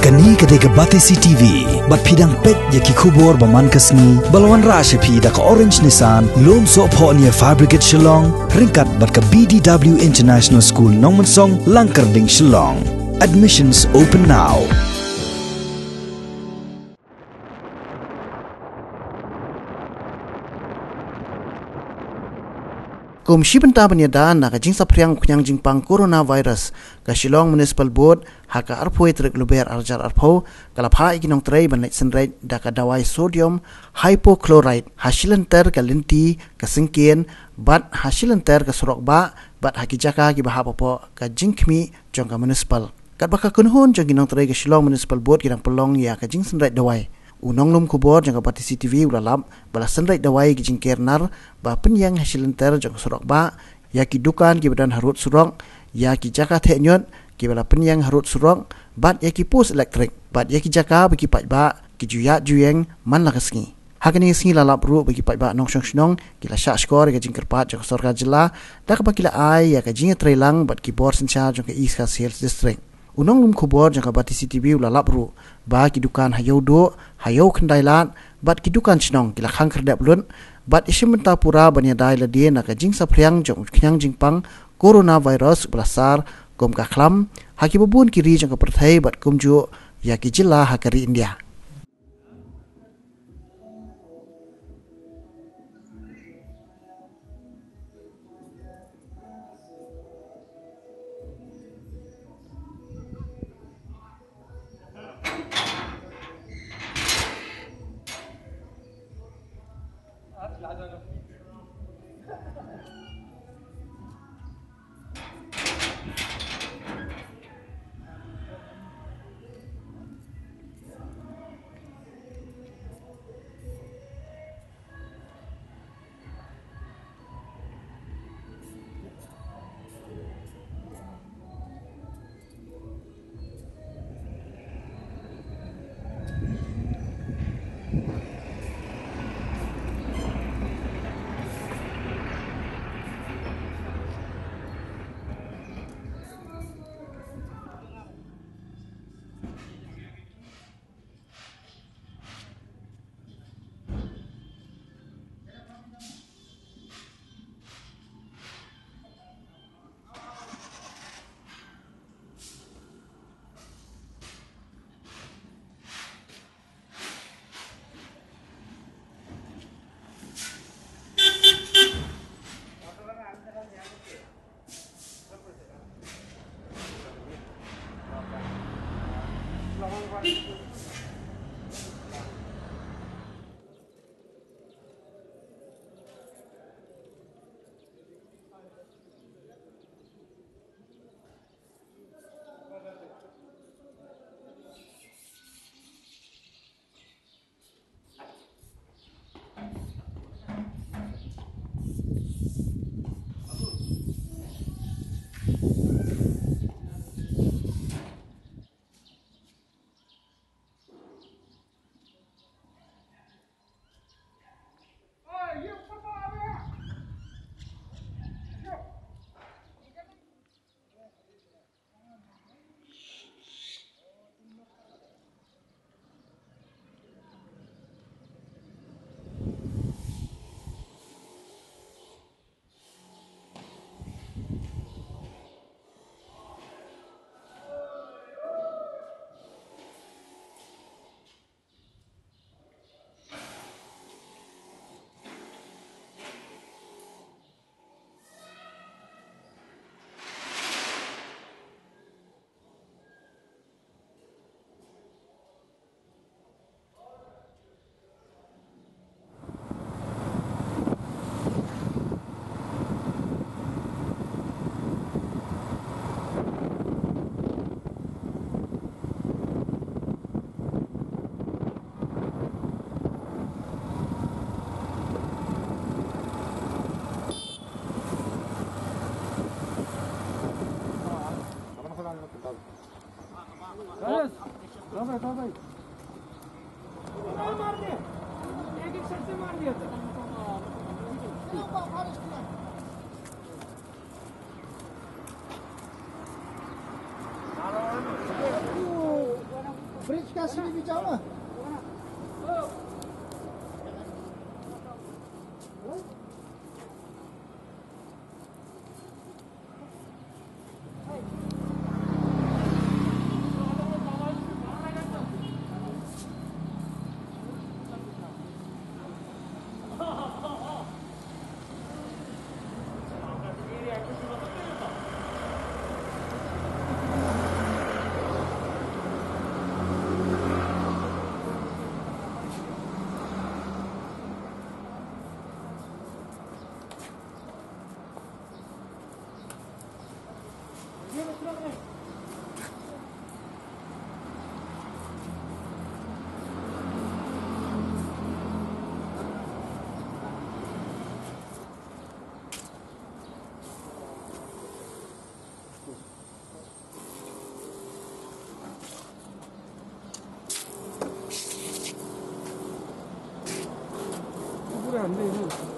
Kani kadega Batisi TV, bat pidang pet yaki kubor baman kasni, balwan rasha pida ka orange nisan, lom so po niya fabricate Shillong, ringkat bat ka BDW International School Nongmansong, Langkarding Shillong. Admissions open now. Komisi Benta Penyedaan nak jing sapriang kunyang jingpang coronavirus ka Shillong Municipal Board haka arpoi trek luber arjar arpo kalapha ikinong tray banai Synreit daka Dawai sodium hypochlorite ha Shilynter ka Lynti ka singkien bat ha Shilynter ka Surokbah bat hakijaka ki bahapopo ka jingkmi jong ka municipal kat baka kunhun jong kinong tray ka Shillong Municipal Board kirang pelong ya ka jing Synreit Dawai unong lum kubor jangka Batisi TV ulalap bala Synreit Dawai ki jingkernar ba penyang Shilynter jangka Surokbah ya ki dukan ki badan harut surok ya ki jaka teknyot ki bala penyang harut surok bat ya ki pos elektrik bat ya ki jaka bagi ba ki juyat juyeng man la kesngi hakani sengi lalap ru bagi ba nong shong ki la syak skor ka jingkerpat jangka Surokbah jela dak bakila ai ya ka jinga trelang bat ki bor sencha jangka East Sales District unong lum kubor jangka Batisi TV ulalap ru ba ki dukan hayau do hayau kendailat bat ki dukan chnong kila khang kerdap lun bat isim menta pura banya dai la dia nak jing sapriang jong khyang jingpang coronavirus belasar kom ka khlam haki bubun kiri jangka perthai bat kumju ya ki jilla hakari India. Dawai. मार दे एक एक से मार दिया था Kasih ni bicara. 안 돼, 이거.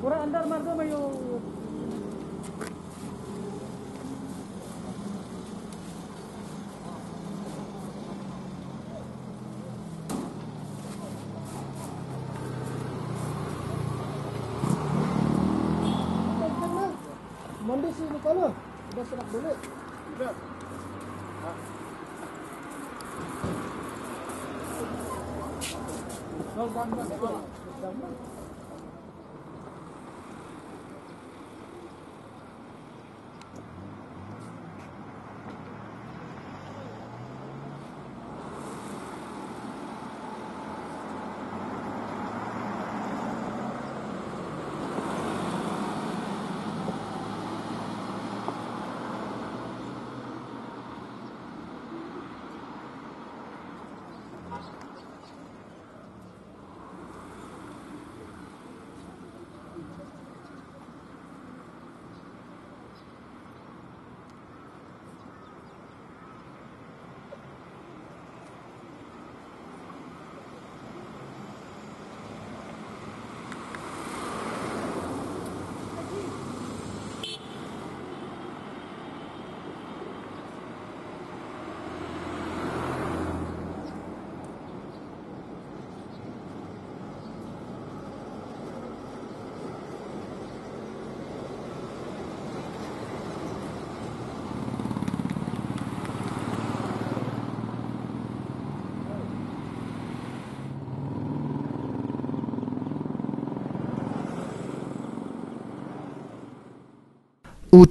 Orang andar marga mayo. Mandi sini kalau sudah serak dulu. Sudah.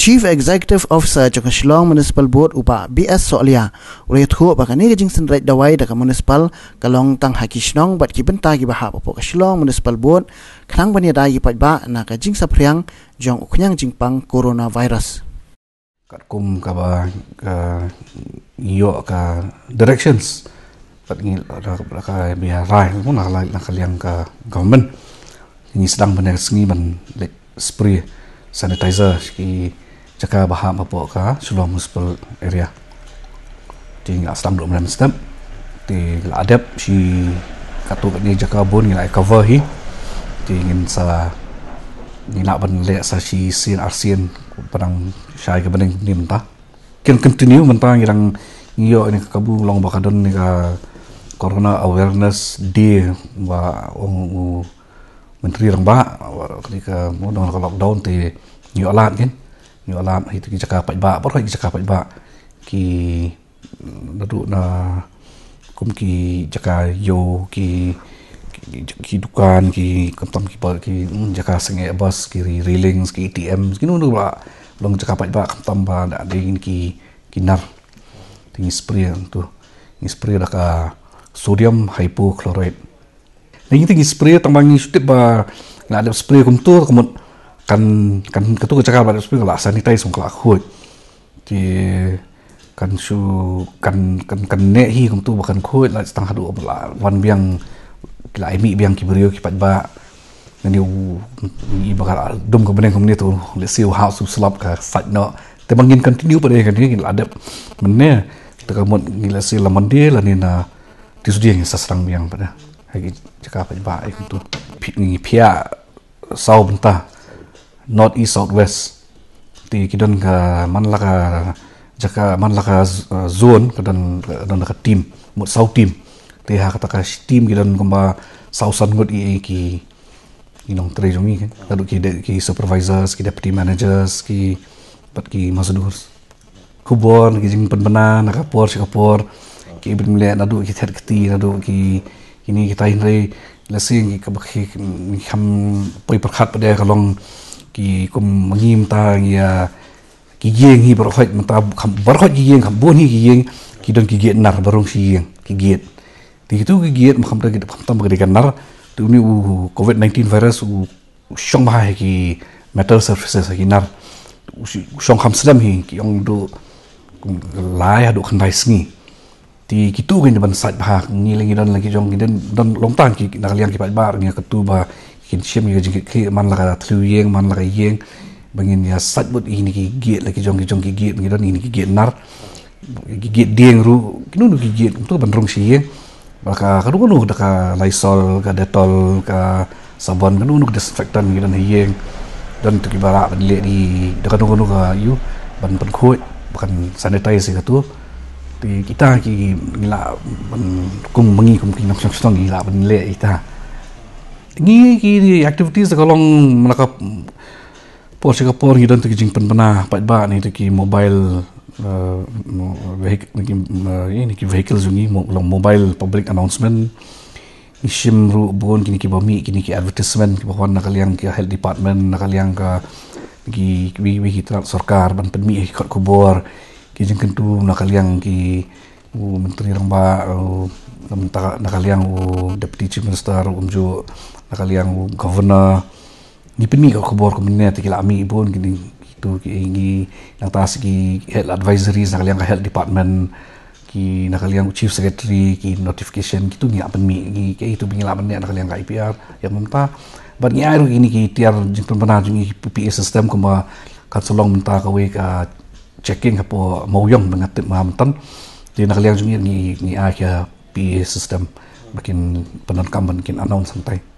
Chief Executive Officer Jaka Shillong Municipal Board upa BS Soalia ulayat ho bakani gajing Synreit Dawai daka Municipal kalong tang haki Shillong bat ki benta gi baha popo ka Shillong Municipal Board khnang bani da gi patba na ka jing sapriang jong uknyang jingpang coronavirus kat kum ka ba yo ka directions pat ngi ka biar rai mun na kaliang ka government ni sedang benar sengi ban like spray sanitizer ki jaka baham apa ka Shillong Municipal area tinggal sedang 26 step ti adap si katu ni jaka bon ni cover hi tingin sa ni nak ban le sa si sin arsian padang syai ke bening ni mentah can continue mentah irang ngiyo ni kabu long bakadon ni ka corona awareness day wa menteri orang ba ketika mau dengan lockdown ti new alat kan new alat itu kita cakap ba apa lagi cakap ba ki nadu na kum ki jaka yo ki dukan ki kamtam ki jaka senge bus ki railings ki ATM ki nu ba long jaka ba kamtam ba da ding ki nar ting spray tu spray da ka sodium hypochlorite ni ting spray tambang ni sutip ba la ada spray kum tu kemun kan ketu jaka ba spray la sanitize kum kala khoi ti kan su kan ne hi kum tu bakan khoi la stang hadu la wan biang la emi biang ki brio ki pat ba ni i bakal dum ko beneng kum ni tu le siu house su slap ka sat no te bangin continue pada kan ni la ada menne te ka mon ngila si la mande la ni na ti su dia ngi sasrang biang pada hagi jaka pat ba ai kum tu ni pia sau benta north east south west ti kidon ka man la ka jaka man la ka zone kadan ka team mot sau team ti ha kata ka team kidon komba sau san ngot ki inong tre jongi kan lalu ki supervisors ki deputy managers ki pat ki masdur kubor ki jing penbena na kapor ki ibn le nadu ki ther kti nadu ki ini kita inre lasing ki kabakhi ham poi perkhat pada kalong ki kum mangim ta ya ki yeng hi barkhot mata barkhot ki yeng bon hi ki yeng ki don ki get nar barong si yeng ki get ti itu ki get makam ta ki tam ba kan nar tu ni covid-19 virus shong ba ki metal surfaces ki nar shong kham sedam hi ki ong do lai hadu khandai sngi ti kitu kan ban sat ba ni lagi don lagi jong don long tang ki nakaliang ki pat bar ni ketu ba kin shem ni jing ki man la ka thlu yeng man la ka yeng bangin ya sat bot ini ki get lagi jong ki get ni don ini ki get nar ki get deng ru kinu ki get tu ban rong si yeng maka kadu nu ka Lysol ka Dettol ka sabon kadu nu disinfectant ni don yeng don tu ki bara ban le di da kadu nu ka yu ban khoi bukan sanitize ka tu ti kita ki ngila kum mengi kum ki nak stong ngila ban le ita ngi ki activities kalong melaka por Singapore hi don tu ki jing penpena pat ba ni tu ki mobile vehicle zungi mobile public announcement ishim ru bon kini ki bami kini ki advertisement ki bahwan nakaliang ki health department nakaliang ka ki wi sarkar ban penmi ki kubor ki jing kentu nakaliang ki menteri ramba nakaliang deputy chief minister umju nakaliang governor ni penmi ka kubor kemennya ti lami bon kini itu ki yang tas ki health advisories nakaliang ka health department ki nakaliang chief secretary ki notification gitu ngi penmi ki itu binglaman ne nakaliang ka IPR yang menta ban ngi airu ini ki tiar jing penbana jing PPA system kuma Shillong menta ka we ka checking kapo mauyong mengatip mahamtan di nakaliang jing ni ai ka PPA system makin penonkan makin announce santai